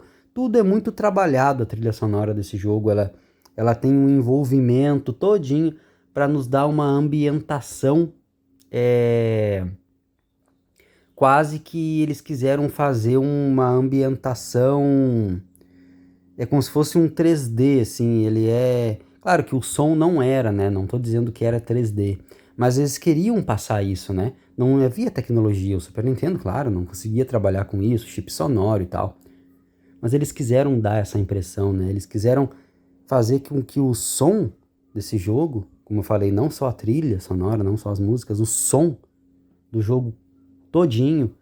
é muito trabalhado a trilha sonora desse jogo, ela tem um envolvimento todinho para nos dar uma ambientação, quase que eles quiseram fazer uma ambientação, é como se fosse um 3D, assim, ele é... Claro que o som não era, né? Não tô dizendo que era 3D, mas eles queriam passar isso, né? Não havia tecnologia, o Super Nintendo, claro, não conseguia trabalhar com isso, chip sonoro e tal. Mas eles quiseram dar essa impressão, né? Eles quiseram fazer com que o som desse jogo, como eu falei, não só a trilha sonora, não só as músicas, o som do jogo todinho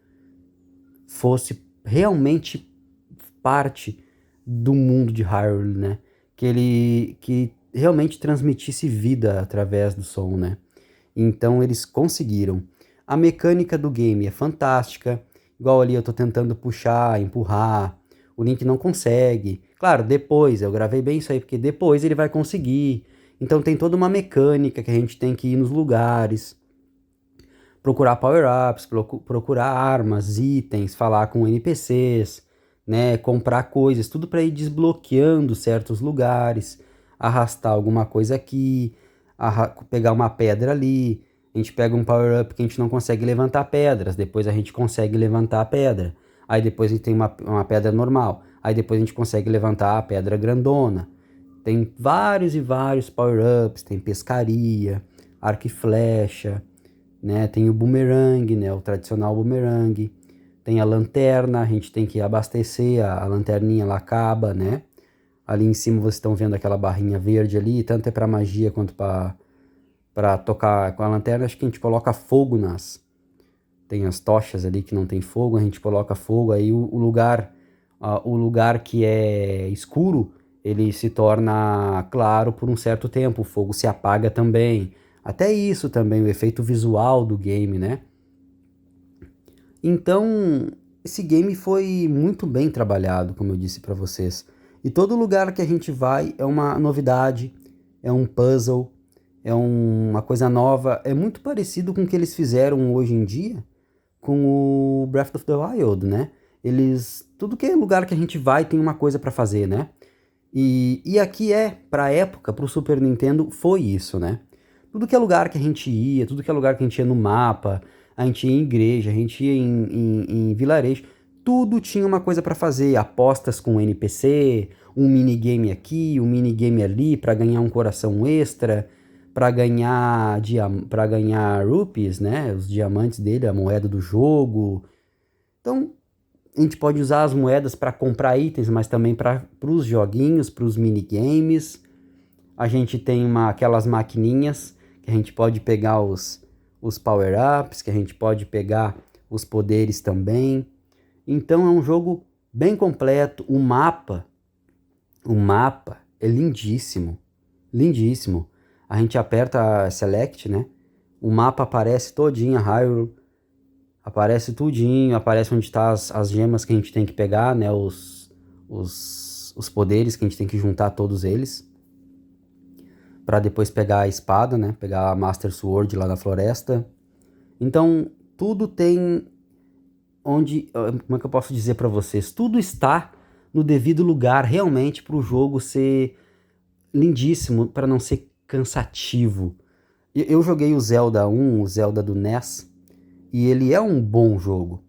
fosse realmente parte do mundo de Hyrule, né? Que realmente transmitisse vida através do som, né? Então eles conseguiram. A mecânica do game é fantástica. Igual ali eu tô tentando puxar, empurrar. O Link não consegue. Claro, depois, eu gravei bem isso aí, porque depois ele vai conseguir. Então tem toda uma mecânica que a gente tem que ir nos lugares, procurar power-ups, procurar armas, itens, falar com NPCs, né? Comprar coisas, tudo para ir desbloqueando certos lugares, arrastar alguma coisa aqui, pegar uma pedra ali. A gente pega um power-up que a gente não consegue levantar pedras, depois a gente consegue levantar a pedra. Aí depois a gente tem uma pedra normal. Aí depois a gente consegue levantar a pedra grandona. Tem vários e vários power-ups, tem pescaria, arco e flecha, né? Tem o boomerang, né? O tradicional boomerang. Tem a lanterna, a gente tem que abastecer, a lanterninha ela acaba, né? Ali em cima vocês estão vendo aquela barrinha verde ali, tanto é para magia quanto para tocar com a lanterna. Acho que a gente coloca fogo tem as tochas ali que não tem fogo, a gente coloca fogo, aí o lugar que é escuro, ele se torna claro por um certo tempo, o fogo se apaga também. Até isso também, o efeito visual do game, né? Então, esse game foi muito bem trabalhado, como eu disse para vocês. E todo lugar que a gente vai é uma novidade, é um puzzle, é uma coisa nova. É muito parecido com o que eles fizeram hoje em dia com o Breath of the Wild, né? Tudo que é lugar que a gente vai tem uma coisa para fazer, né? E aqui pra época, pro Super Nintendo, foi isso, né? Tudo que é lugar que a gente ia, tudo que é lugar que a gente ia no mapa, a gente ia em igreja, a gente ia em vilarejo, tudo tinha uma coisa para fazer, apostas com NPC, um minigame aqui, um minigame ali para ganhar um coração extra, para ganhar rupees, né, os diamantes dele, a moeda do jogo. Então, a gente pode usar as moedas para comprar itens, mas também para os joguinhos, para os minigames. A gente tem aquelas maquininhas que a gente pode pegar os power-ups, que a gente pode pegar os poderes também. Então é um jogo bem completo. O mapa é lindíssimo, lindíssimo. A gente aperta a Select, né? O mapa aparece todinho, a Hyrule. Aparece tudinho, aparece onde tá as gemas que a gente tem que pegar, né? Os poderes que a gente tem que juntar todos eles. Para depois pegar a espada, né? Pegar a Master Sword lá na floresta. Então, tudo tem como é que eu posso dizer para vocês? Tudo está no devido lugar realmente para o jogo ser lindíssimo, para não ser cansativo. Eu joguei o Zelda 1, o Zelda do NES, e ele é um bom jogo,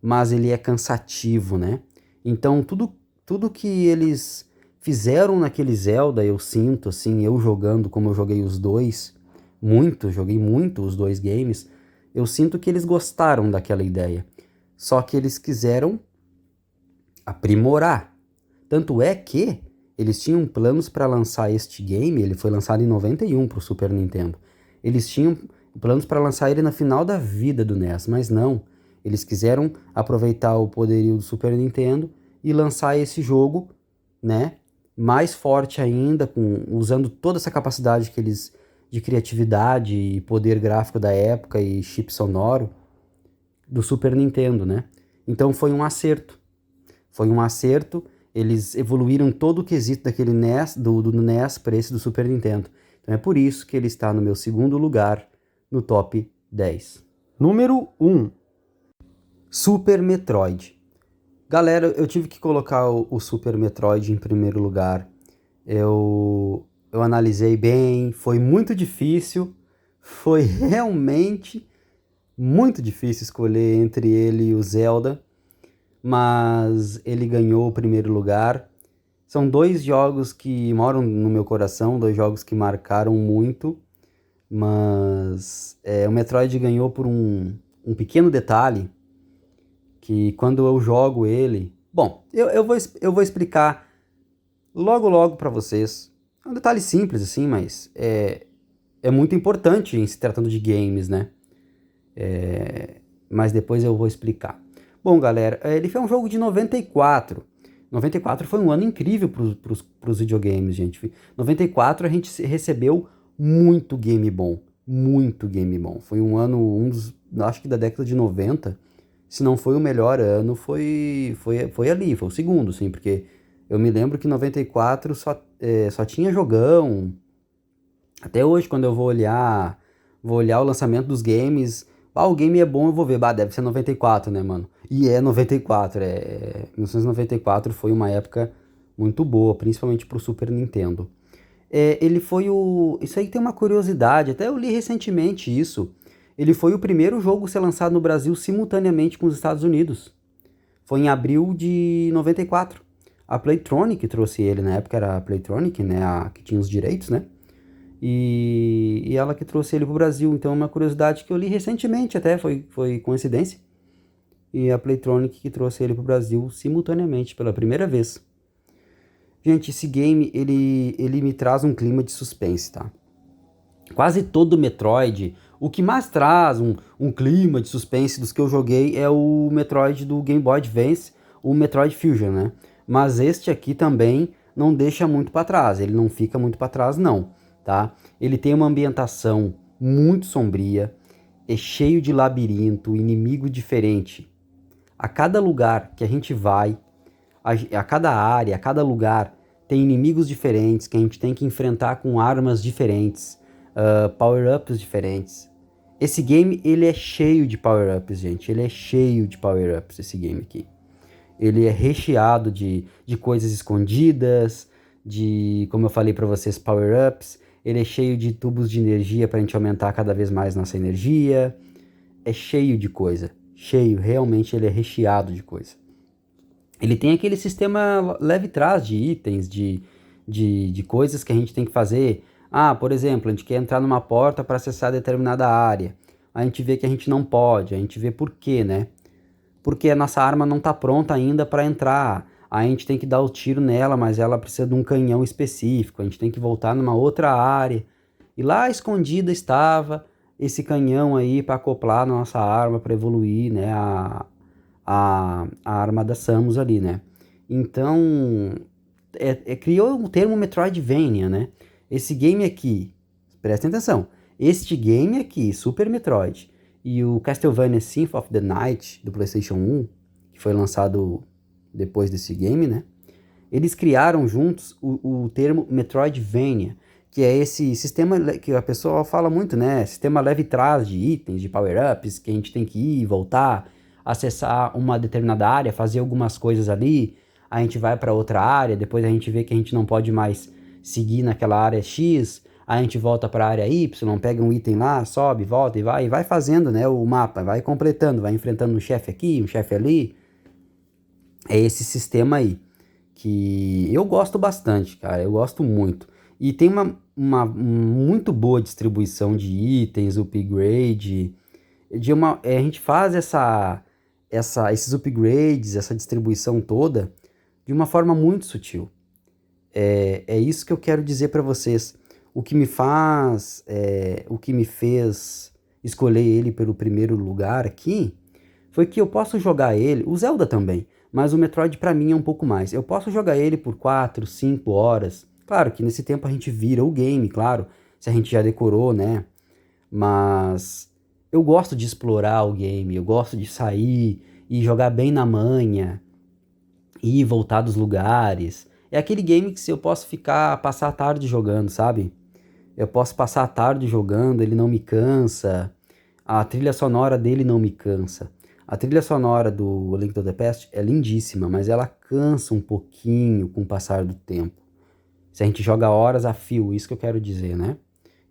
mas ele é cansativo, né? Então, tudo que eles fizeram naquele Zelda, eu sinto, assim, eu jogando como eu joguei os dois, joguei muito os dois games, eu sinto que eles gostaram daquela ideia. Só que eles quiseram aprimorar. Tanto é que eles tinham planos para lançar este game, ele foi lançado em 91 para o Super Nintendo. Eles tinham planos para lançar ele no final da vida do NES, mas não. Eles quiseram aproveitar o poderio do Super Nintendo e lançar esse jogo, né, mais forte ainda, usando toda essa capacidade de criatividade e poder gráfico da época e chip sonoro do Super Nintendo, né? Então foi um acerto. Foi um acerto. Eles evoluíram todo o quesito daquele NES, do NES para esse do Super Nintendo. Então é por isso que ele está no meu segundo lugar no top 10. Número 1. Super Metroid. Galera, eu tive que colocar o Super Metroid em primeiro lugar. Eu analisei bem, foi muito difícil. Foi realmente muito difícil escolher entre ele e o Zelda, mas ele ganhou o primeiro lugar. São dois jogos que moram no meu coração, dois jogos que marcaram muito, mas o Metroid ganhou por um pequeno detalhe, que quando eu jogo ele... Bom, eu vou explicar logo para vocês. É um detalhe simples assim, mas é muito importante em se tratando de games, né? Mas depois eu vou explicar. Bom, galera, ele foi um jogo de 94. 94 foi um ano incrível para os videogames, gente. 94 a gente recebeu muito game bom. Muito game bom. Foi um ano, acho que da década de 90. Se não foi o melhor ano, foi ali, foi o segundo, sim. Porque eu me lembro que 94 só tinha jogão. Até hoje, quando eu vou olhar o lançamento dos games, O game é bom, eu vou ver. Bah, deve ser 94, né, mano? E é 94, 1994 foi uma época muito boa, principalmente pro Super Nintendo. Ele foi o... Isso aí tem uma curiosidade, até eu li recentemente isso. Ele foi o primeiro jogo a ser lançado no Brasil simultaneamente com os Estados Unidos. Foi em abril de 94. A Playtronic trouxe ele, na época era a Playtronic, né, a que tinha os direitos, né? E ela que trouxe ele pro Brasil. Então é uma curiosidade que eu li recentemente até, foi coincidência. E a Playtronic que trouxe ele pro Brasil simultaneamente, pela primeira vez. Gente, esse game, ele me traz um clima de suspense, tá? Quase todo Metroid, o que mais traz um clima de suspense dos que eu joguei é o Metroid do Game Boy Advance, o Metroid Fusion, né? Mas este aqui também não deixa muito para trás, ele não fica muito para trás não, tá? Ele tem uma ambientação muito sombria, é cheio de labirinto, inimigo diferente. A cada lugar que a gente vai, a cada área, a cada lugar, tem inimigos diferentes que a gente tem que enfrentar com armas diferentes, power-ups diferentes. Esse game, ele é cheio de power-ups, gente. Ele é cheio de power-ups, esse game aqui. Ele é recheado de coisas escondidas, de, como eu falei pra vocês, power-ups. Ele é cheio de tubos de energia pra gente aumentar cada vez mais nossa energia. É cheio de coisa. Cheio, realmente ele é recheado de coisa. Ele tem aquele sistema leve trás de itens, de coisas que a gente tem que fazer. Ah, por exemplo, a gente quer entrar numa porta para acessar determinada área. A gente vê que a gente não pode, a gente vê por quê, né? Porque a nossa arma não está pronta ainda para entrar. A gente tem que dar o tiro nela, mas ela precisa de um canhão específico. A gente tem que voltar numa outra área. E lá escondida estava esse canhão aí para acoplar na nossa arma, para evoluir, né? A arma da Samus ali, né? Então, criou o termo Metroidvania, né? Esse game aqui, prestem atenção, este game aqui, Super Metroid, e o Castlevania Symphony of the Night, do PlayStation 1, que foi lançado depois desse game, né? Eles criaram juntos o termo Metroidvania, que é esse sistema que a pessoa fala muito, né? Sistema leve trás de itens, de power-ups, que a gente tem que ir e voltar, acessar uma determinada área, fazer algumas coisas ali, a gente vai para outra área, depois a gente vê que a gente não pode mais seguir naquela área X, a gente volta para a área Y, pega um item lá, sobe, volta e vai fazendo, né, o mapa, vai completando, vai enfrentando um chefe aqui, um chefe ali. É esse sistema aí que eu gosto bastante, cara, eu gosto muito. E tem uma muito boa distribuição de itens, upgrade, a gente faz esses upgrades, essa distribuição toda de uma forma muito sutil. É isso que eu quero dizer para vocês. O que me fez escolher ele pelo primeiro lugar aqui foi que eu posso jogar ele, o Zelda também, mas o Metroid para mim é um pouco mais. Eu posso jogar ele por 4, 5 horas. Claro que nesse tempo a gente vira o game, claro, se a gente já decorou, né? Mas eu gosto de explorar o game, eu gosto de sair e jogar bem na manha, ir e voltar dos lugares. É aquele game que se eu posso passar a tarde jogando, sabe? Eu posso passar a tarde jogando, ele não me cansa. A trilha sonora dele não me cansa. A trilha sonora do Link to the Past é lindíssima, mas ela cansa um pouquinho com o passar do tempo. Se a gente joga horas a fio, isso que eu quero dizer, né?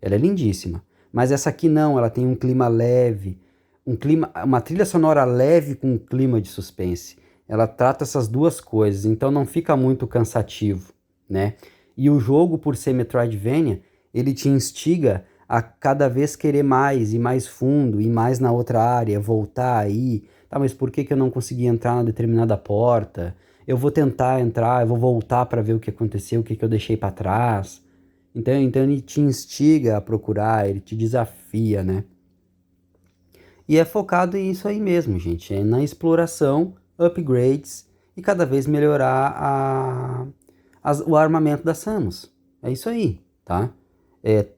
Ela é lindíssima. Mas essa aqui não, ela tem um clima leve, uma trilha sonora leve com um clima de suspense. Ela trata essas duas coisas, então não fica muito cansativo, né? E o jogo, por ser Metroidvania, ele te instiga a cada vez querer mais, ir mais fundo, ir mais na outra área, voltar aí. Tá, mas por que eu não consegui entrar na determinada porta? Eu vou tentar entrar, eu vou voltar para ver o que aconteceu, o que eu deixei para trás. Então ele te instiga a procurar, ele te desafia, né? E é focado nisso aí mesmo, gente. É na exploração, upgrades e cada vez melhorar o armamento da Samus. É isso aí, tá?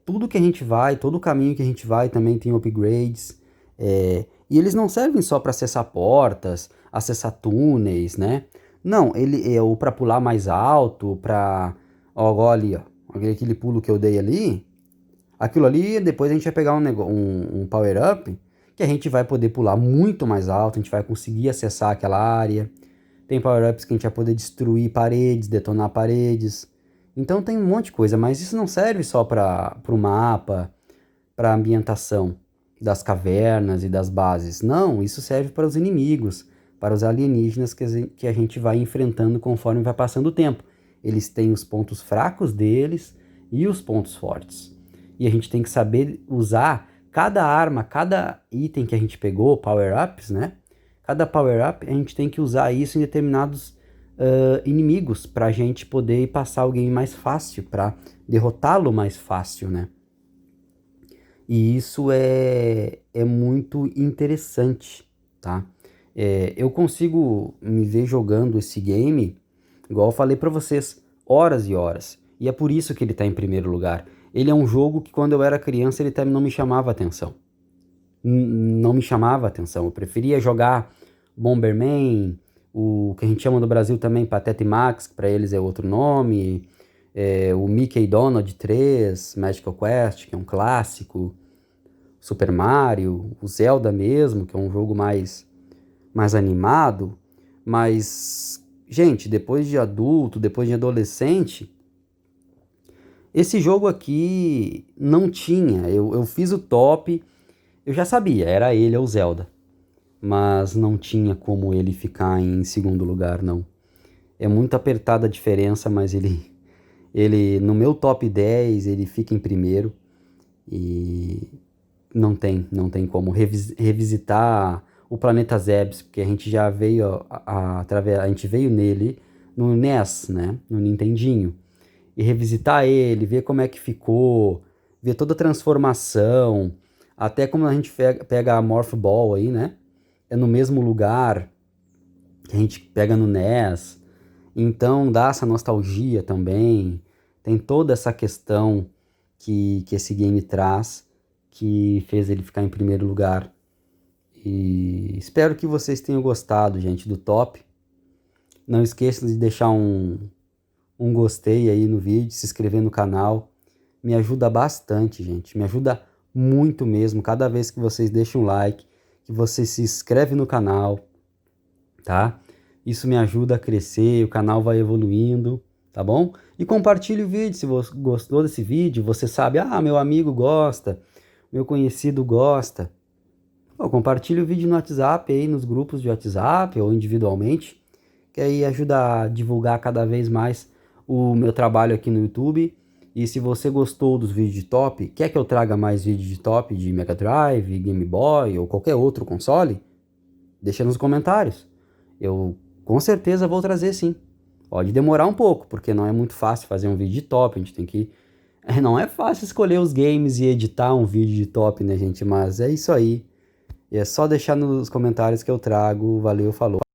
Tudo que a gente vai, todo o caminho que a gente vai também tem upgrades. E eles não servem só para acessar portas, acessar túneis, né? Não, ele é ou para pular mais alto, para... Ó, ali, ó. Aquele pulo que eu dei ali. Aquilo ali, depois a gente vai pegar um power-up que a gente vai poder pular muito mais alto, a gente vai conseguir acessar aquela área. Tem power-ups que a gente vai poder destruir paredes, detonar paredes. Então tem um monte de coisa, mas isso não serve só para o mapa, para a ambientação das cavernas e das bases. Não, isso serve para os inimigos, para os alienígenas que a gente vai enfrentando conforme vai passando o tempo. Eles têm os pontos fracos deles e os pontos fortes. E a gente tem que saber usar cada arma, cada item que a gente pegou, power-ups, né? Cada power-up, a gente tem que usar isso em determinados inimigos para a gente poder passar o game mais fácil, para derrotá-lo mais fácil, né? E isso é muito interessante, tá? Eu consigo me ver jogando esse game, igual eu falei para vocês, horas e horas. E é por isso que ele tá em primeiro lugar. Ele é um jogo que quando eu era criança ele não me chamava atenção. Não me chamava atenção. Eu preferia jogar Bomberman, o que a gente chama no Brasil também Pateta e Max, que para eles é outro nome, o Mickey Donald 3, Magical Quest, que é um clássico, Super Mario, o Zelda mesmo, que é um jogo mais animado, mas, gente, depois de adulto, depois de adolescente, esse jogo aqui não tinha, eu fiz o top, eu já sabia, era ele ou Zelda, mas não tinha como ele ficar em segundo lugar, não. É muito apertada a diferença, mas ele no meu top 10, ele fica em primeiro, e não tem como revisitar o Planeta Zebes, porque a gente já veio a gente veio nele no NES, né, no Nintendinho, e revisitar ele, ver como é que ficou, ver toda a transformação, até como a gente pega a Morph Ball aí, né, é no mesmo lugar que a gente pega no NES, então dá essa nostalgia também, tem toda essa questão que esse game traz, que fez ele ficar em primeiro lugar. E espero que vocês tenham gostado, gente, do top. Não esqueçam de deixar um gostei aí no vídeo, se inscrever no canal. Me ajuda bastante, gente. Me ajuda muito mesmo. Cada vez que vocês deixam um like, que você se inscreve no canal, tá? Isso me ajuda a crescer, o canal vai evoluindo, tá bom? E compartilhe o vídeo se você gostou desse vídeo. Você sabe, meu amigo gosta, meu conhecido gosta. Compartilhe o vídeo no WhatsApp, aí nos grupos de WhatsApp ou individualmente, que aí ajuda a divulgar cada vez mais o meu trabalho aqui no YouTube. E se você gostou dos vídeos de top, quer que eu traga mais vídeos de top de Mega Drive, Game Boy ou qualquer outro console? Deixa nos comentários. Eu com certeza vou trazer sim. Pode demorar um pouco, porque não é muito fácil fazer um vídeo de top, a gente tem que... Não é fácil escolher os games e editar um vídeo de top, né, gente? Mas é isso aí. E é só deixar nos comentários que eu trago. Valeu, falou.